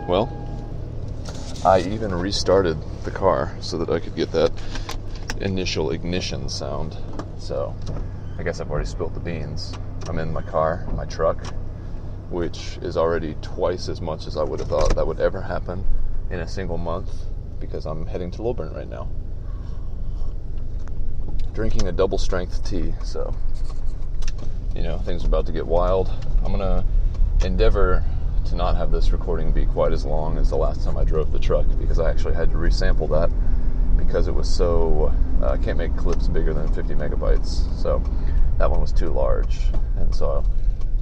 Well, I even restarted the car so that I could get that initial ignition sound. So, I guess I've already spilled the beans. I'm in my car, my truck, which is already twice as much as I would have thought that would ever happen in a single month, because I'm heading to Lilburn right now. Drinking a double strength tea, so, things are about to get wild. I'm going to endeavor to not have this recording be quite as long as the last time I drove the truck, because I actually had to resample that because it was so, I can't make clips bigger than 50 megabytes, so that one was too large, and so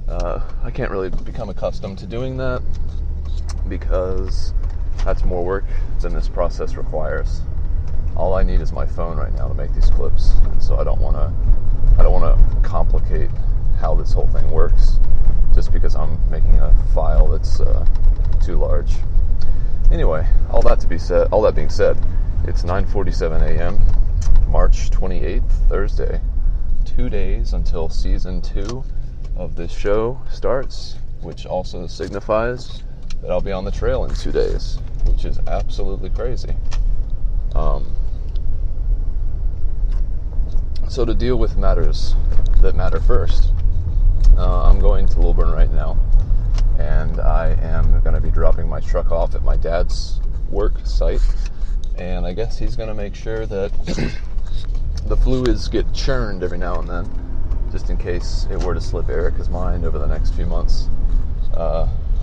I can't really become accustomed to doing that because that's more work than this process requires. All I need is my phone right now to make these clips, and so I don't want to complicate how this whole thing works just because I'm making a file that's too large. Anyway, all that being said, it's 9:47 a.m., March 28th, Thursday. 2 days until season 2 of this show starts, which also signifies that I'll be on the trail in 2 days, which is absolutely crazy. So to deal with matters that matter first, I'm going to Lilburn right now, and I am going to be dropping my truck off at my dad's work site, and I guess he's going to make sure that the fluids get churned every now and then, just in case it were to slip Erica's mind over the next few months,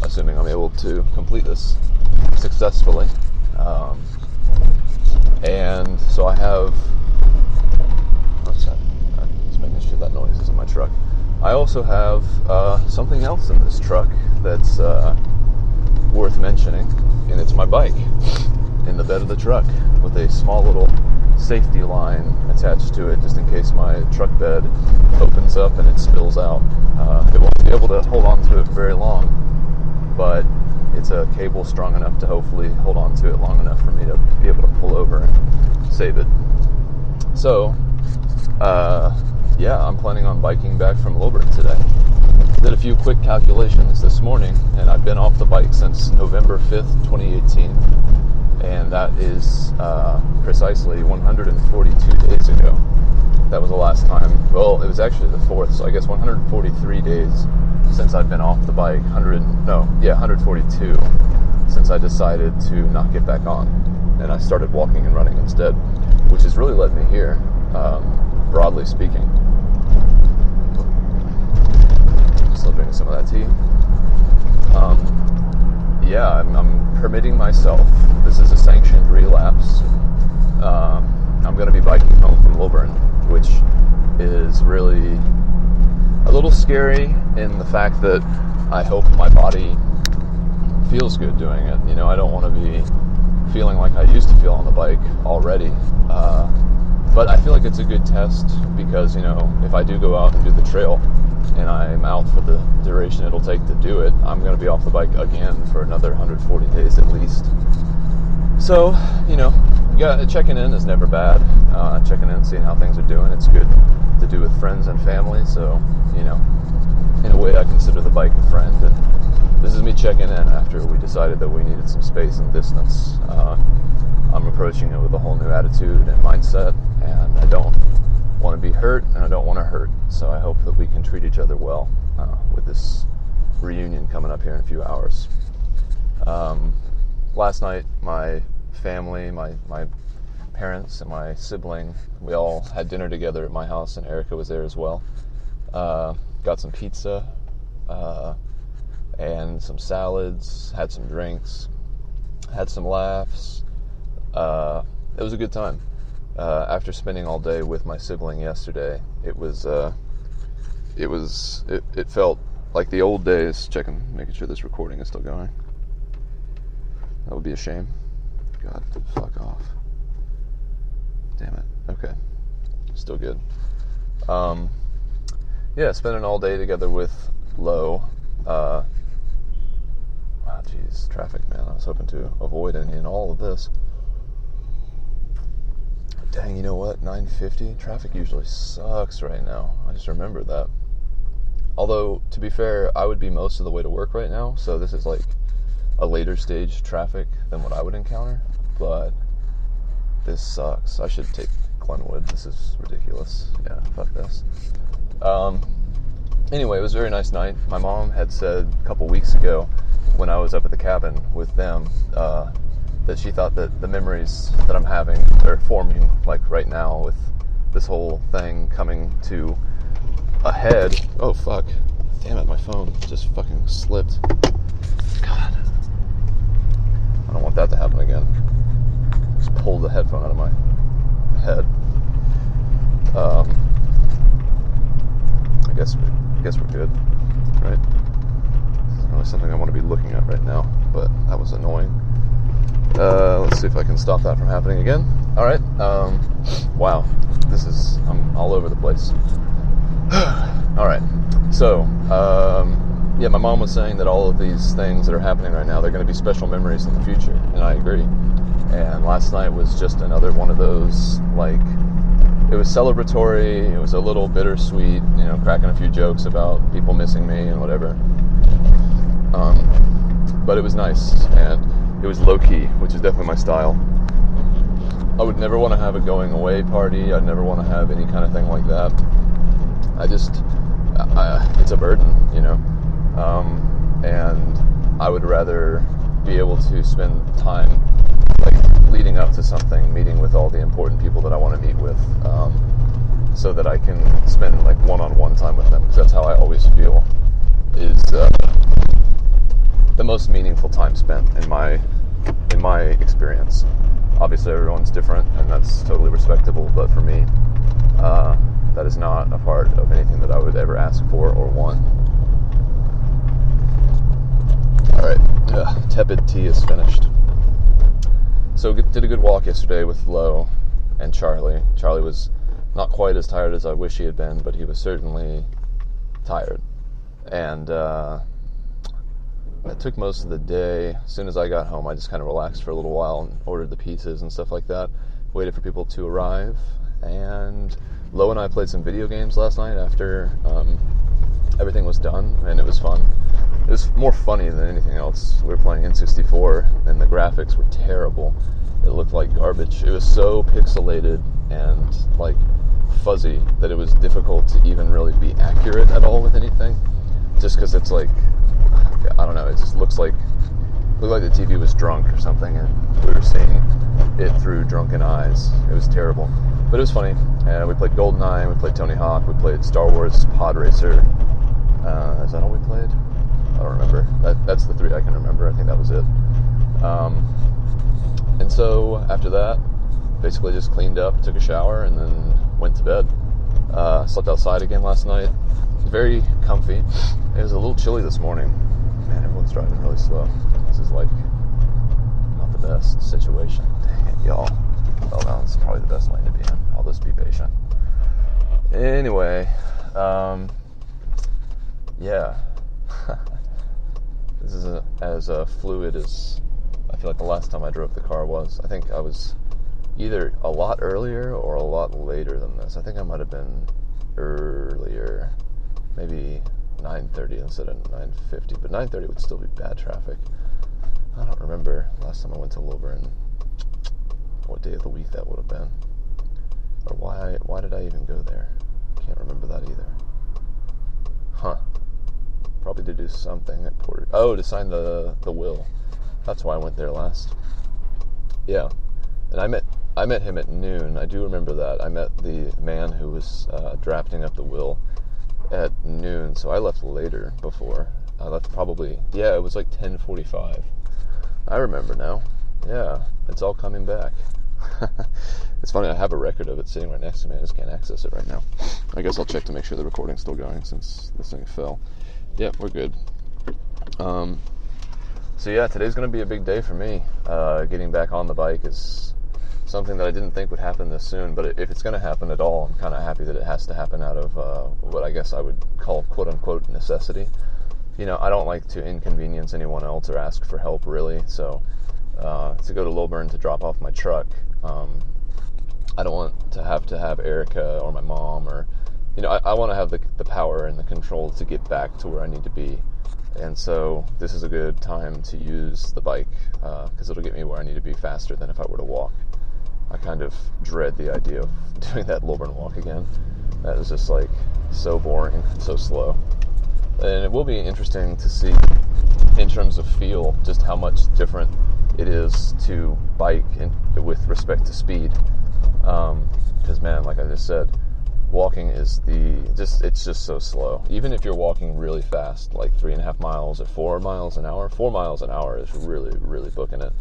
assuming I'm able to complete this successfully. And so I have... What's that? I'm just making sure that noise is in my truck. I also have something else in this truck that's worth mentioning, and it's my bike in the bed of the truck with a small little safety line attached to it, just in case my truck bed opens up and it spills out. It won't be able to hold on to it very long, but it's a cable strong enough to hopefully hold on to it long enough for me to be able to pull over and save it. So, I'm planning on biking back from Lilburn today. Did a few quick calculations this morning, and I've been off the bike since November 5th, 2018. And that is precisely 142 days ago. That was the last time. Well, it was actually the 4th, so I guess 143 days since I've been off the bike. 142 since I decided to not get back on, and I started walking and running instead, which has really led me here, broadly speaking. Still drinking some of that tea. I'm permitting myself. This is a sanctioned relapse. I'm going to be biking home from Lilburn, which is really a little scary in the fact that I hope my body feels good doing it. I don't want to be feeling like I used to feel on the bike already. But I feel like it's a good test because, if I do go out and do the trail and I'm out for the duration it'll take to do it, I'm going to be off the bike again for another 140 days at least. So, checking in is never bad. Checking in, seeing how things are doing. It's good to do with friends and family. So, in a way I consider the bike a friend. And this is me checking in after we decided that we needed some space and distance. I'm approaching it with a whole new attitude and mindset, and I don't want to be hurt, and I don't want to hurt. So I hope that we can treat each other well with this reunion coming up here in a few hours. Last night, my family, my parents and my sibling, we all had dinner together at my house, and Erica was there as well. Got some pizza and some salads, had some drinks, had some laughs. It was a good time. After spending all day with my sibling yesterday, it felt like the old days. Making sure this recording is still going. That would be a shame. God, fuck off. Damn it. Okay. Still good. Spending all day together with Lo. Traffic, man. I was hoping to avoid any and all of this. Dang, you know what? 9:50? Traffic usually sucks right now. I just remembered that. Although, to be fair, I would be most of the way to work right now, so this is like a later stage traffic than what I would encounter, but this sucks. I should take Glenwood. This is ridiculous. Yeah, fuck this. Anyway, it was a very nice night. My mom had said a couple weeks ago when I was up at the cabin with them that she thought that the memories that I'm having are forming like right now with this whole thing coming to a head. Oh fuck. Damn it, my phone just fucking slipped. God. I don't want that to happen again. Just pulled the headphone out of my head. I guess we're good, right? It's not really something I want to be looking at right now, but that was annoying. Let's see if I can stop that from happening again. All right. Wow, I'm all over the place. All right. So, yeah, my mom was saying that all of these things that are happening right now, they're going to be special memories in the future, and I agree. And last night was just another one of those, like, it was celebratory, it was a little bittersweet, cracking a few jokes about people missing me and whatever. But it was nice, and it was low-key, which is definitely my style. I would never want to have a going-away party. I'd never want to have any kind of thing like that. It's a burden, and I would rather be able to spend time leading up to something, meeting with all the important people that I want to meet with, so that I can spend one-on-one time with them, because that's how I always feel is the most meaningful time spent in my experience. Obviously everyone's different, and that's totally respectable, but for me, that is not a part of anything that I would ever ask for or want. Alright, tepid tea is finished. So did a good walk yesterday with Lo and Charlie. Charlie was not quite as tired as I wish he had been, but he was certainly tired. And that took most of the day. As soon as I got home, I just kind of relaxed for a little while and ordered the pizzas and stuff like that. Waited for people to arrive. And Lo and I played some video games last night after everything was done, and it was fun. It was more funny than anything else. We were playing N64, and the graphics were terrible. It looked like garbage. It was so pixelated and fuzzy that it was difficult to even really be accurate at all with anything. Just because it's I don't know. It just looked like the TV was drunk or something, and we were seeing it through drunken eyes. It was terrible, but it was funny. And we played GoldenEye, we played Tony Hawk, we played Star Wars Pod Racer. Is that all we played? I don't remember. That's the three I can remember. I think that was it. And so after that, basically just cleaned up, took a shower, and then went to bed. Slept outside again last night. Very comfy. It was a little chilly this morning. Man, everyone's driving really slow. This is not the best situation. Dang it, y'all. Well, no, it's probably the best lane to be in. I'll just be patient. Anyway, yeah. This is as fluid as I feel like the last time I drove the car was. I think I was either a lot earlier or a lot later than this. I think I might have been earlier, maybe 9:30 instead of 9:50, but 9:30 would still be bad traffic. I don't remember last time I went to Lilburn, what day of the week that would have been, or why did I even go there? Can't remember that either. Probably to do something at Porter. Oh, to sign the will. That's why I went there last. Yeah, and I met him at noon. I do remember that. I met the man who was drafting up the will at noon, so I left later before. I left probably, it was 10:45. I remember now. Yeah, it's all coming back. It's funny, I have a record of it sitting right next to me. I just can't access it right now. I guess I'll check to make sure the recording's still going since this thing fell. Yep, we're good. So yeah, today's going to be a big day for me. Getting back on the bike is something that I didn't think would happen this soon, but if it's going to happen at all, I'm kind of happy that it has to happen out of what I guess I would call quote-unquote necessity. I don't like to inconvenience anyone else or ask for help, really, so to go to Lilburn to drop off my truck, I don't want to have Erica or my mom or, I want to have the power and the control to get back to where I need to be. And so this is a good time to use the bike because it'll get me where I need to be faster than if I were to walk. I kind of dread the idea of doing that Lilburn walk again. That is just like so boring, so slow. And it will be interesting to see in terms of feel just how much different it is to bike with respect to speed. Because man, like I just said, walking is it's just so slow. Even if you're walking really fast, like 3.5 miles or 4 miles an hour, 4 miles an hour is really, really booking it.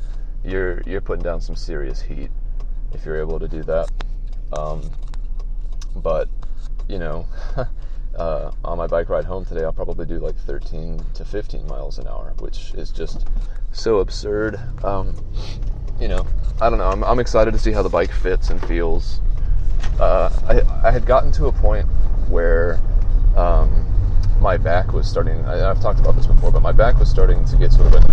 You're putting down some serious heat if you're able to do that. But, you know, on my bike ride home today, I'll probably do like 13 to 15 miles an hour, which is just so absurd. You know, I don't know. I'm excited to see how the bike fits and feels. I had gotten to a point where my back was starting, I've talked about this before, but my back was starting to get sort of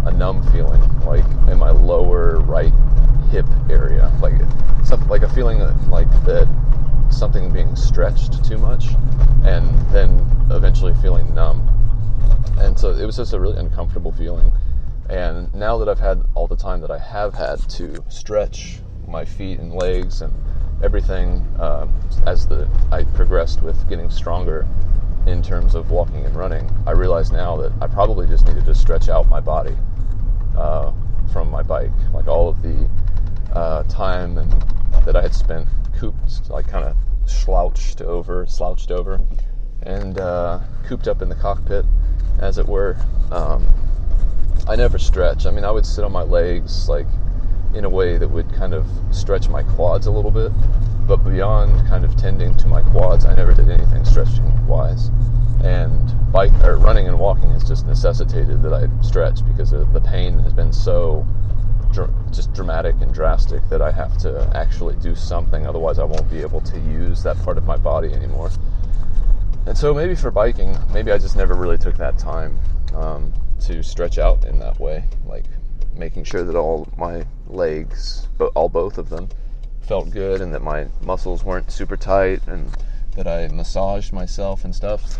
a numb feeling, like in my lower right hip area, like a feeling like that something being stretched too much, and then eventually feeling numb. And so it was just a really uncomfortable feeling. And now that I've had all the time that I have had to stretch my feet and legs and everything, as I progressed with getting stronger in terms of walking and running, I realize now that I probably just needed to stretch out my body from my bike. Like all of the time that I had spent cooped, like kind of slouched over and cooped up in the cockpit, as it were. I never stretch. I mean, I would sit on my legs like in a way that would kind of stretch my quads a little bit, but beyond kind of tending to my quads, I never did anything stretching wise. And running and walking has just necessitated that I stretch, because the pain has been so just dramatic and drastic that I have to actually do something, otherwise I won't be able to use that part of my body anymore. And so maybe for biking, maybe I just never really took that time to stretch out in that way, like making sure that all my legs, both of them, felt good, and that my muscles weren't super tight, and that I massaged myself and stuff.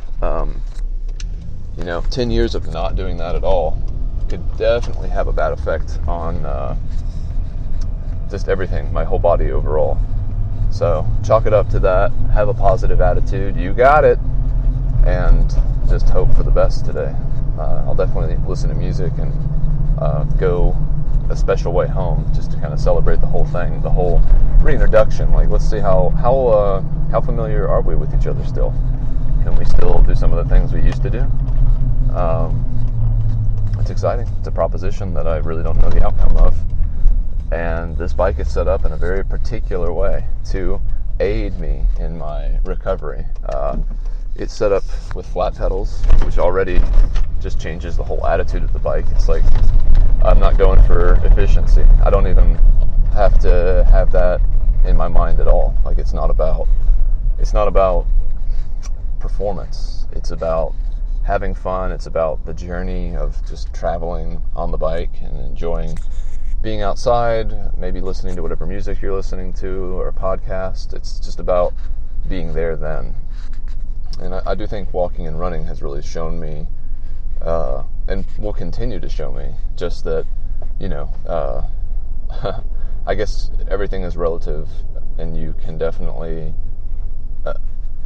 10 years of not doing that at all could definitely have a bad effect on just everything, my whole body overall. So chalk it up to that, have a positive attitude, you got it, and just hope for the best today. I'll definitely listen to music and go a special way home just to kind of celebrate the whole thing, the whole reintroduction. Like, let's see how familiar are we with each other still? Can we still do some of the things we used to do? It's exciting. It's a proposition that I really don't know the outcome of. And this bike is set up in a very particular way to aid me in my recovery. It's set up with flat pedals, which already just changes the whole attitude of the bike. It's like I'm not going for efficiency. I don't even have to have that in my mind at all. Like it's not about performance. It's about having fun. It's about the journey of just traveling on the bike and enjoying being outside, maybe listening to whatever music you're listening to or a podcast. It's just about being there then. And I do think walking and running has really shown me, and will continue to show me, just that, I guess everything is relative, and you can definitely,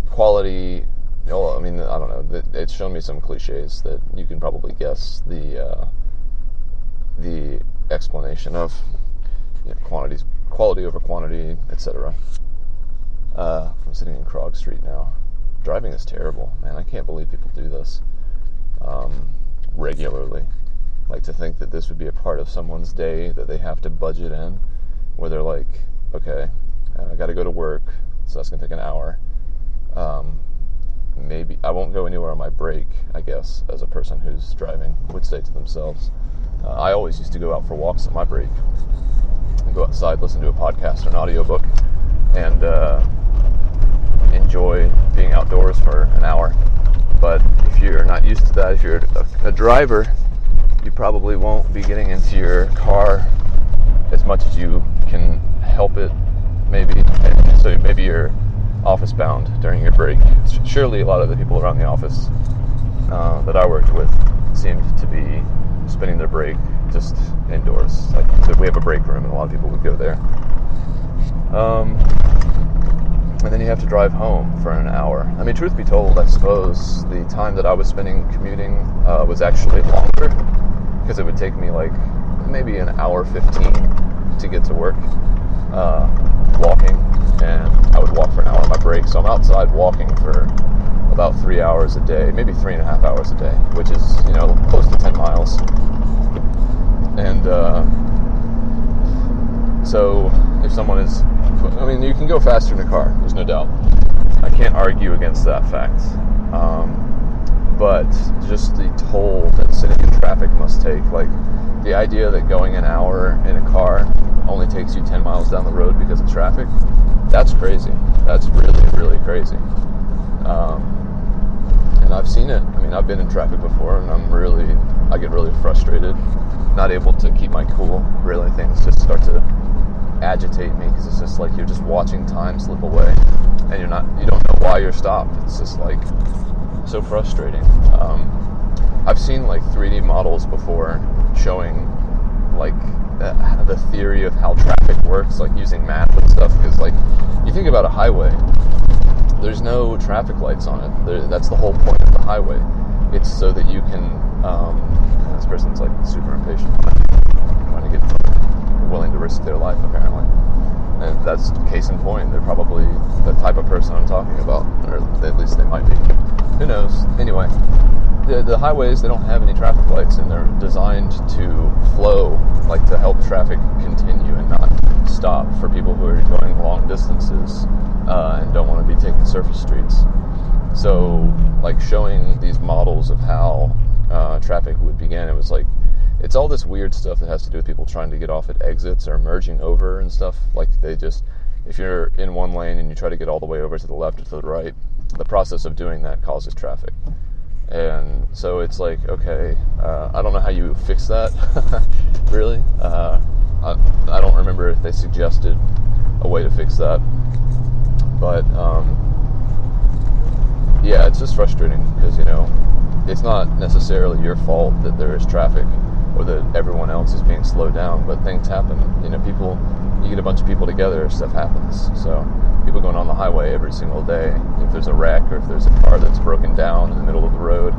quality, I don't know, it's shown me some cliches that you can probably guess the explanation of, quality over quantity, etc. I'm sitting in Krog Street now. Driving is terrible, man. I can't believe people do this regularly. Like, to think that this would be a part of someone's day that they have to budget in, where they're like, okay, I got to go to work, so that's going to take an hour. Maybe I won't go anywhere on my break, I guess, as a person who's driving would say to themselves. I always used to go out for walks on my break and go outside, listen to a podcast or an audiobook, and enjoy being outdoors for an hour. But if you're not used to that, if you're a driver, you probably won't be getting into your car as much as you can help it, maybe. And so maybe you're office bound during your break. Surely a lot of the people around the office that I worked with seemed to be spinning their break just indoors. Like, so we have a break room, and a lot of people would go there. And then you have to drive home for an hour. I mean, truth be told, I suppose the time that I was spending commuting was actually longer, because it would take me like maybe an hour 15 to get to work walking, and I would walk for an hour on my break. So I'm outside walking for about 3 hours a day, maybe 3.5 hours a day, which is, close to 10 miles. And so if someone is, you can go faster in a car, there's no doubt. I can't argue against that fact. But just the toll that sitting in traffic must take, like the idea that going an hour in a car only takes you 10 miles down the road because of traffic, that's crazy. That's really, really crazy. And I've seen it. I've been in traffic before, and I get really frustrated, not able to keep my cool. Really, things just start to agitate me, because it's just like you're just watching time slip away, and you don't know why you're stopped. It's just like so frustrating. I've seen like 3D models before showing like the theory of how traffic works, like using math and stuff, because like you think about a highway, there's no traffic lights on it. That's the whole point of the highway. It's so that you can this person's like super impatient, trying to get, willing to risk their life apparently, and that's case in point. They're probably the type of person I'm talking about, or at least they might be. Who knows? Anyway, the highways, they don't have any traffic lights, and they're designed to flow, like to help traffic continue and not stop for people who are going long distances and don't want to be taking surface streets. So like showing these models of how traffic would begin, it was like, it's all this weird stuff that has to do with people trying to get off at exits or merging over and stuff. Like if you're in one lane and you try to get all the way over to the left or to the right, the process of doing that causes traffic. And so it's like, okay, I don't know how you fix that, really. I don't remember if they suggested a way to fix that. But, yeah, it's just frustrating because, it's not necessarily your fault that there is traffic or that everyone else is being slowed down, but things happen. You get a bunch of people together, stuff happens. So people going on the highway every single day, if there's a wreck or if there's a car that's broken down in the middle of the road,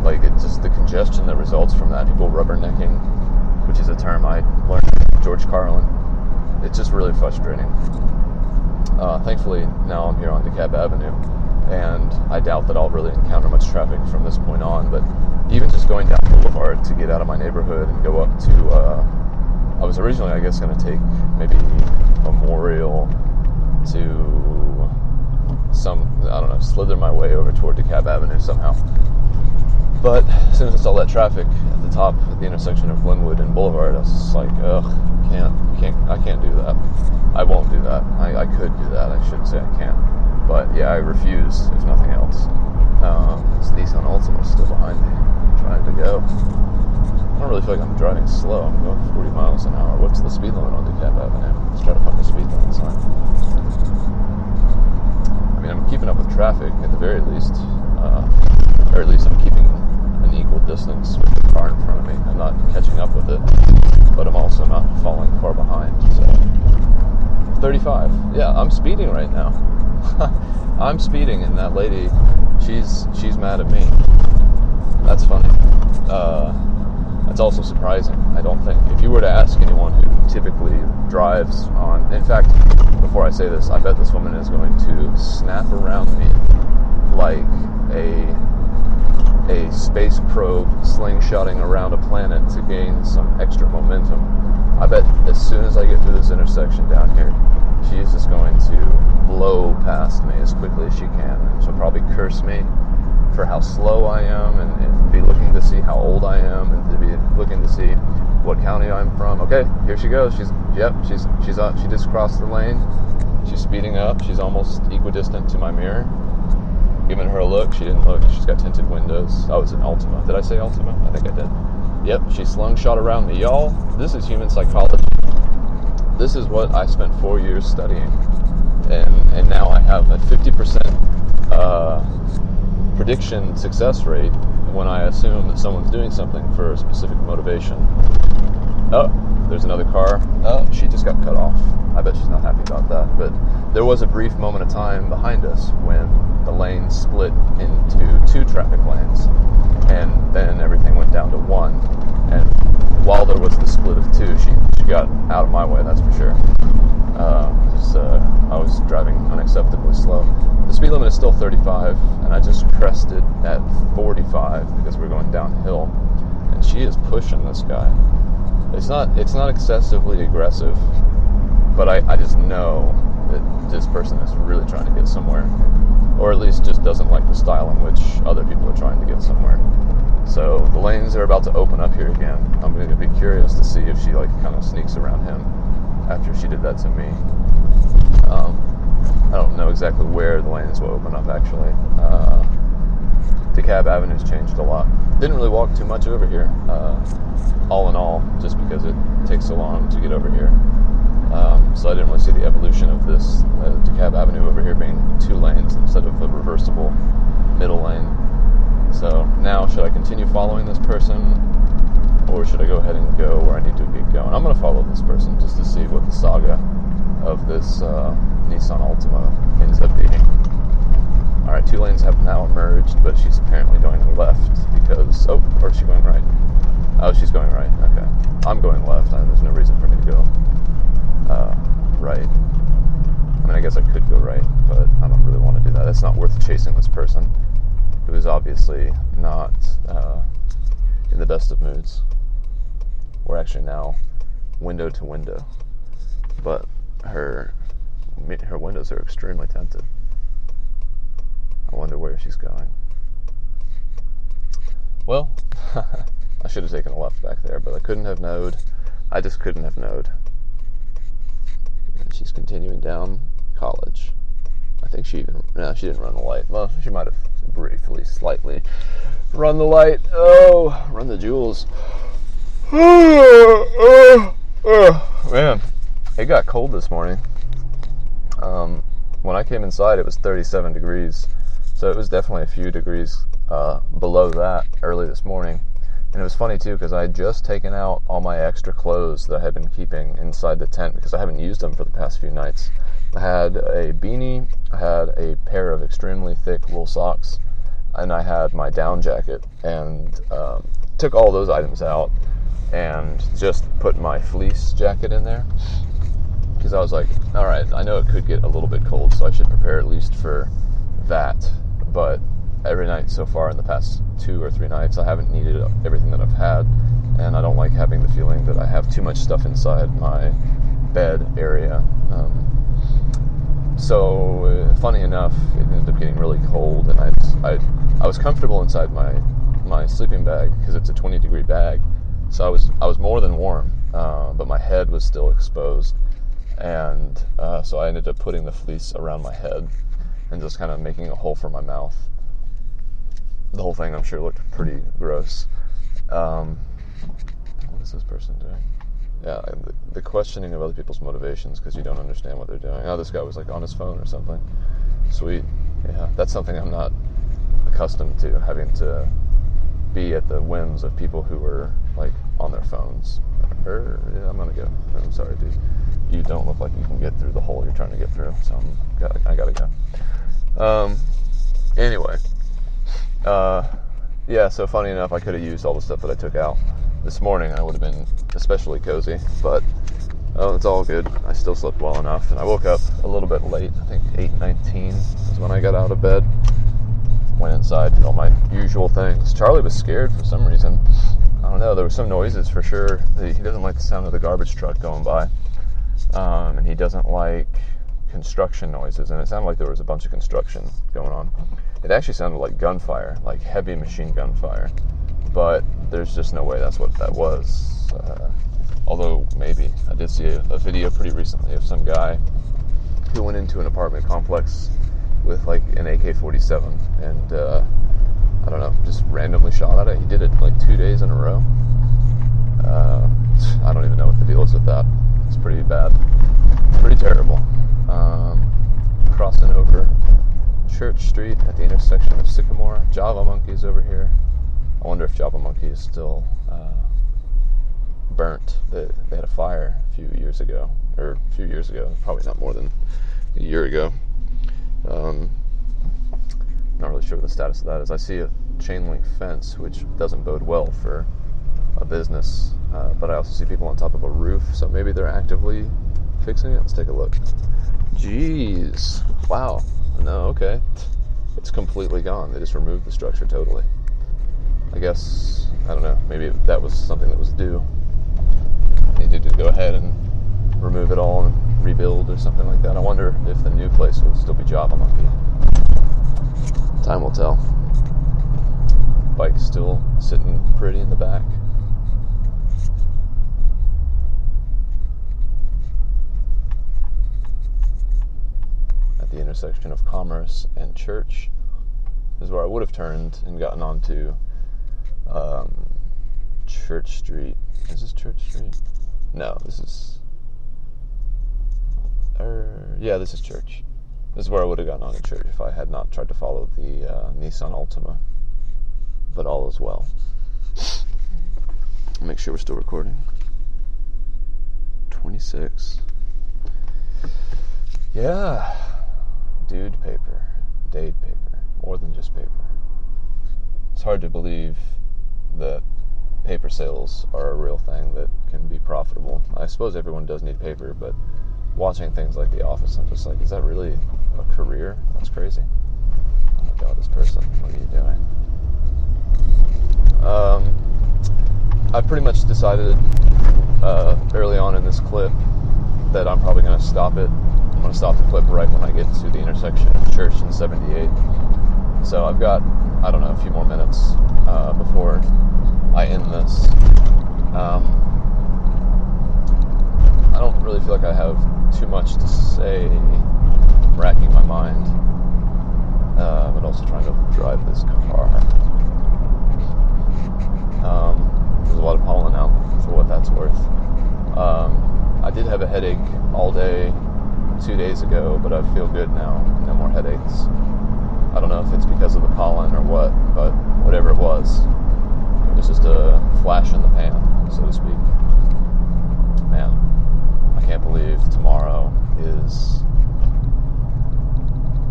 like it's just the congestion that results from that. People rubbernecking, which is a term I learned from George Carlin. It's just really frustrating. Thankfully, now I'm here on DeKalb Avenue, and I doubt that I'll really encounter much traffic from this point on, but even just going down Boulevard to get out of my neighborhood and go up to, I was originally, I guess, going to take maybe Memorial to slither my way over toward DeKalb Avenue somehow. But as soon as I saw that traffic at the top, at the intersection of Glenwood and Boulevard, I was just like, ugh, I can't do that. I won't do that. I could do that. I shouldn't say I can't. But yeah, I refuse, if nothing else. This Nissan Altima is still behind me, trying to go. I don't really feel like I'm driving slow. I'm going 40 miles an hour. What's the speed limit on DeKalb Avenue? Let's try to find the speed limit sign. I'm keeping up with traffic at the very least. Or at least I'm keeping an equal distance with the car in front of me. I'm not catching up with it, but I'm also not falling far behind. So 35. Yeah, I'm speeding right now. I'm speeding, and that lady, she's mad at me. That's funny. That's also surprising, I don't think. If you were to ask anyone who typically drives on... In fact, before I say this, I bet this woman is going to snap around me like a space probe slingshotting around a planet to gain some extra momentum. I bet as soon as I get through this intersection down here, she is just going to blow past me as quickly as she can. And she'll probably curse me for how slow I am, and be looking to see how old I am, and to be looking to see what county I'm from. Okay, here she goes. She's up. She just crossed the lane. She's speeding up. She's almost equidistant to my mirror. Giving her a look. She didn't look. She's got tinted windows. Oh, it's an Altima. Did I say Altima? I think I did. Yep, she slungshot around me. Y'all, this is human psychology. This is what I spent 4 years studying. And now I have a 50% prediction success rate when I assume that someone's doing something for a specific motivation. Oh, there's another car. Oh, she just got cut off. I bet she's not happy about that. But there was a brief moment of time behind us when the lanes split into 2 traffic lanes, and then everything went down to 1. And while there was the split of 2, she got out of my way, that's for sure. I was driving unacceptably slow. The speed limit is still 35, and I just crested at 45 because we're going downhill, and she is pushing this guy. It's not excessively aggressive, but I just know that this person is really trying to get somewhere, or at least just doesn't like the style in which other people are trying to get somewhere. So the lanes are about to open up here again. I'm going to be curious to see if she kind of sneaks around him after she did that to me. I don't know exactly where the lanes will open up, actually. DeKalb Avenue's changed a lot. Didn't really walk too much over here, all in all, just because it takes so long to get over here. So I didn't really see the evolution of this DeKalb Avenue over here being 2 lanes instead of a reversible middle lane. So now, should I continue following this person, or should I go ahead and go where I need to get going? I'm going to follow this person just to see what the saga of this Nissan Altima ends up being. Alright, 2 lanes have now emerged, but she's apparently going left because... Oh, or is she going right? Oh, she's going right. Okay. I'm going left. There's no reason for me to go right. I mean, I guess I could go right, but I don't really want to do that. It's not worth chasing this person, who is obviously not in the best of moods. We're actually now window to window, but her windows are extremely tinted. I wonder where she's going. Well, I should have taken a left back there, but I couldn't have knowed. I just couldn't have knowed. And she's continuing down College. I think she didn't run the light. Well, she might have briefly, slightly run the light. Oh, run the jewels. Man, it got cold this morning. When I came inside, it was 37 degrees. So it was definitely a few degrees below that early this morning. And it was funny, too, because I had just taken out all my extra clothes that I had been keeping inside the tent because I haven't used them for the past few nights. I had a beanie, I had a pair of extremely thick wool socks, and I had my down jacket, and took all those items out and just put my fleece jacket in there because I was like, all right, I know it could get a little bit cold, so I should prepare at least for that. But every night so far in the past 2 or 3 nights, I haven't needed everything that I've had, and I don't like having the feeling that I have too much stuff inside my bed area. So funny enough, it ended up getting really cold, and I was comfortable inside my sleeping bag because it's a 20-degree bag, so I was more than warm, but my head was still exposed, and so I ended up putting the fleece around my head and just kind of making a hole for my mouth. The whole thing, I'm sure, looked pretty gross. What is this person doing? Yeah, the questioning of other people's motivations because you don't understand what they're doing. Oh, this guy was like on his phone or something. Sweet. Yeah, that's something I'm not accustomed to, having to be at the whims of people who are like on their phones. Yeah, I'm gonna go. I'm sorry, dude. You don't look like you can get through the hole you're trying to get through, so I gotta go. Anyway. Yeah, so funny enough, I could have used all the stuff that I took out this morning. I would have been especially cozy, but it's all good. I still slept well enough, and I woke up a little bit late. I think 8:19 is when I got out of bed. Went inside, did all my usual things. Charlie was scared for some reason. I don't know, there were some noises for sure. He doesn't like the sound of the garbage truck going by, and he doesn't like construction noises, and it sounded like there was a bunch of construction going on. It actually sounded like gunfire, like heavy machine gun fire, but there's just no way that's what that was. Although maybe. I did see a video pretty recently of some guy who went into an apartment complex with like an AK-47 and I don't know, just randomly shot at it. He did it like 2 days in a row. I don't even know what the deal is with that. It's pretty bad, pretty terrible. Crossing over Church Street at the intersection of Sycamore. Java Monkeys over here. I wonder if Java Monkey is still burnt. They had a fire a few years ago, probably not more than a year ago. Not really sure what the status of that is. I see a chain link fence, which doesn't bode well for a business, but I also see people on top of a roof, so maybe they're actively fixing it. Let's take a look. Jeez. Wow. No, okay. It's completely gone. They just removed the structure totally. I guess, I don't know, maybe that was something that was due. They needed to go ahead and remove it all and rebuild or something like that. I wonder if the new place will still be Java Monkey. Time will tell. Bike still sitting pretty in the back. At the intersection of Commerce and Church is where I would have turned and gotten onto Church Street. Is this Church Street? No, this is... yeah, this is Church. This is where I would have gotten onto Church if I had not tried to follow the Nissan Altima. But all is well. Make sure we're still recording. 26. Yeah. Dude paper. Dade paper. More than just paper. It's hard to believe that paper sales are a real thing that can be profitable. I suppose everyone does need paper, but watching things like The Office, I'm just like, is that really a career? That's crazy. Oh my god, this person, what are you doing? I pretty much decided early on in this clip that I'm probably going to stop it. I'm going to stop the clip right when I get to the intersection of Church and 78. So I've got, I don't know, a few more minutes before I end this. I don't really feel like I have too much to say. I'm racking my mind, but also trying to drive this car. There's a lot of pollen out, for what that's worth. I did have a headache all day 2 days ago, but I feel good now. No more headaches. I don't know if it's because of the pollen or what, but whatever it was just a flash in the pan, so to speak. Man, I can't believe tomorrow is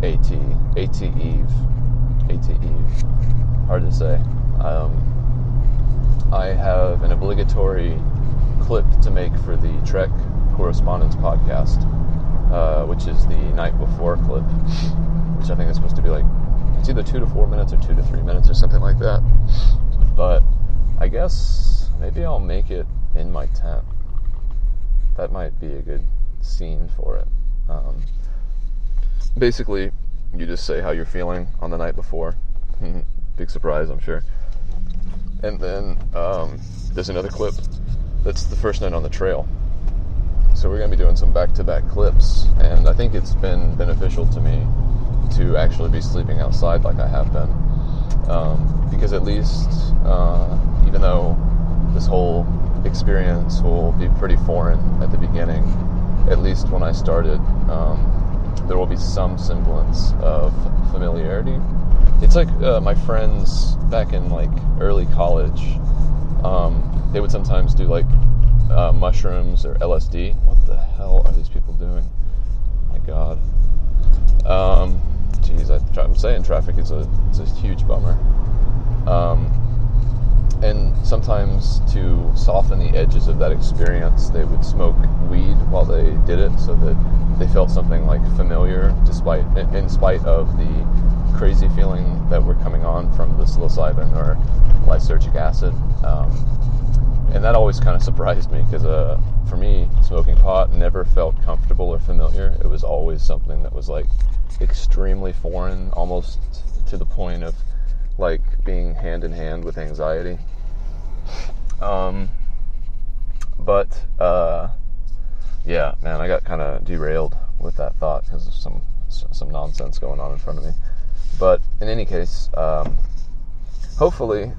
AT Eve. Hard to say. I have an obligatory clip to make for the Trek Correspondence podcast, which is the night before clip, which I think is supposed to be like, it's either 2 to 4 minutes or 2 to 3 minutes or something like that. But I guess maybe I'll make it in my tent. That might be a good scene for it. Basically, you just say how you're feeling on the night before. Big surprise, I'm sure. And then there's another clip that's the first night on the trail. So we're going to be doing some back-to-back clips, and I think it's been beneficial to me to actually be sleeping outside like I have been. Because at least, even though this whole experience will be pretty foreign at the beginning, at least when I started, there will be some semblance of familiarity. It's like my friends back in like early college, they would sometimes do like mushrooms or LSD. What the hell are these people doing? Oh my god. Geez, I'm saying traffic is a huge bummer. And sometimes to soften the edges of that experience, they would smoke weed while they did it, so that they felt something like familiar, in spite of the crazy feeling that were coming on from the psilocybin or lysergic acid. And that always kind of surprised me, because for me, smoking pot never felt comfortable or familiar. It was always something that was like extremely foreign, almost to the point of like being hand in hand with anxiety. Yeah, man, I got kind of derailed with that thought because of some nonsense going on in front of me. But in any case, hopefully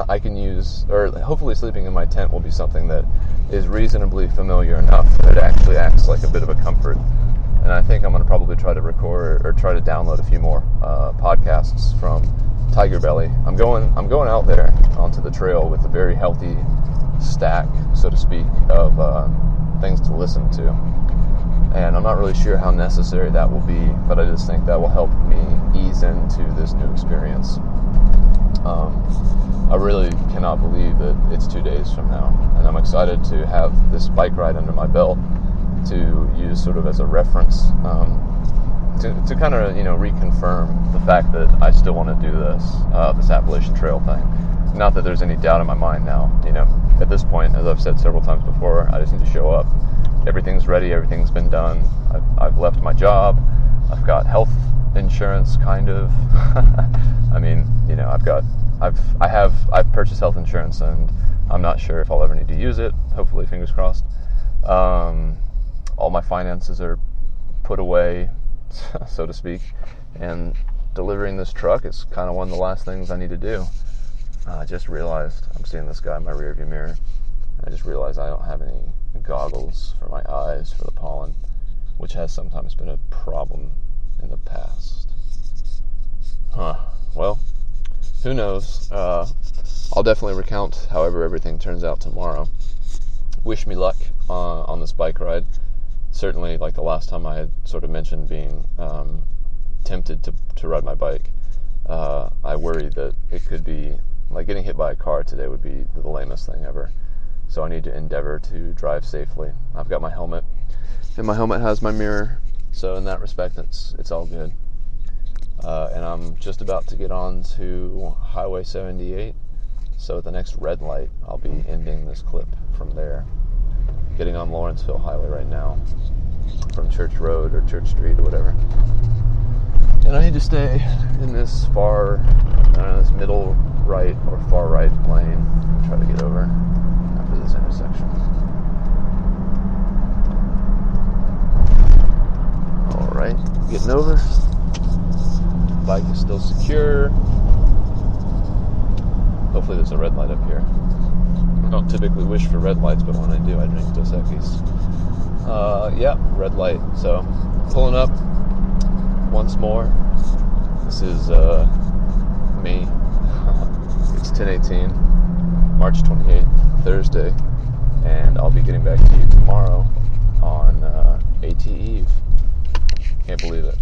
I can hopefully sleeping in my tent will be something that is reasonably familiar enough that it actually acts like a bit of a comfort. And I think I'm going to probably try to record or try to download a few more podcasts from Tiger Belly. I'm going out there onto the trail with a very healthy stack, so to speak, of things to listen to. And I'm not really sure how necessary that will be, but I just think that will help me ease into this new experience. I really cannot believe that it's 2 days from now, and I'm excited to have this bike ride under my belt to use sort of as a reference, to kind of, reconfirm the fact that I still want to do this Appalachian Trail thing. Not that there's any doubt in my mind now. At this point, as I've said several times before, I just need to show up. Everything's ready. Everything's been done. I've left my job. I've got health insurance, kind of. I mean, I've purchased health insurance, and I'm not sure if I'll ever need to use it. Hopefully, fingers crossed. All my finances are put away, so to speak, and delivering this truck is kind of one of the last things I need to do. I just realized I'm seeing this guy in my rearview mirror, and I just realized I don't have any goggles for my eyes for the pollen, which has sometimes been a problem in the past. Well, who knows? I'll definitely recount however everything turns out tomorrow. Wish me luck on this bike ride. Certainly, like the last time I had sort of mentioned being tempted to ride my bike, I worry that it could be, like getting hit by a car today would be the lamest thing ever. So I need to endeavor to drive safely. I've got my helmet, and my helmet has my mirror, so in that respect, it's all good. And I'm just about to get on to Highway 78, so at the next red light, I'll be ending this clip from there. Getting on Lawrenceville Highway right now, from Church Road or Church Street or whatever. And I need to stay in this this middle right or far right lane. Try to get over after this intersection. Alright, getting over. Bike is still secure. Hopefully there's a red light up here. I don't typically wish for red lights, but when I do, I drink Dos Equis. Yeah, red light. So, pulling up once more. This is me. It's 10:18, March 28th, Thursday, and I'll be getting back to you tomorrow on AT Eve. Can't believe it.